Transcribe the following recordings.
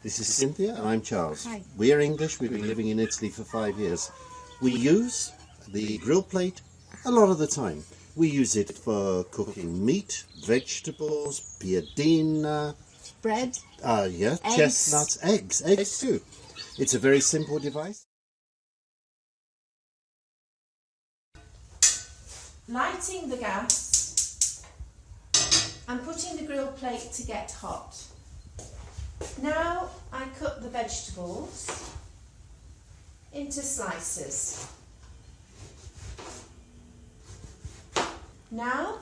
This is Cynthia and I'm Charles. Hi. We are English, we've been living in Italy for 5 years. We use the grill plate a lot of the time. We use it for cooking meat, vegetables, piadina, Bread. Eggs. Chestnuts, eggs too. It's a very simple device. Lighting the gas and putting the grill plate to get hot. Now I cut the vegetables into slices. Now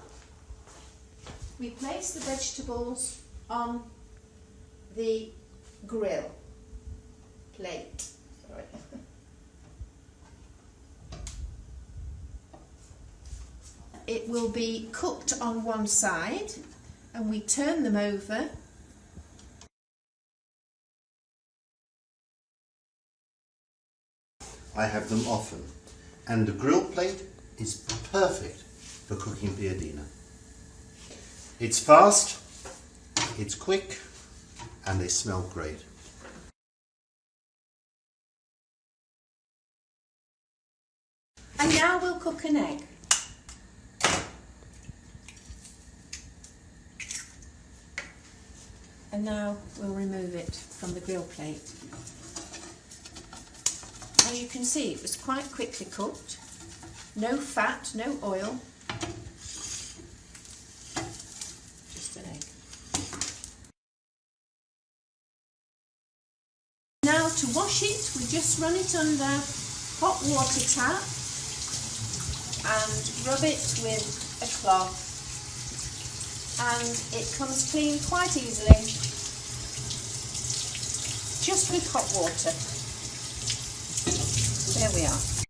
we place the vegetables on the grill plate. Sorry. It will be cooked on one side and we turn them over. I have them often, and the grill plate is perfect for cooking piadina. It's fast, it's quick, and they smell great. And now we'll cook an egg. And now we'll remove it from the grill plate. Now you can see it was quite quickly cooked. No fat, no oil. Just an egg. Now to wash it, we just run it under hot water tap and rub it with a cloth, and it comes clean quite easily, just with hot water. There we are.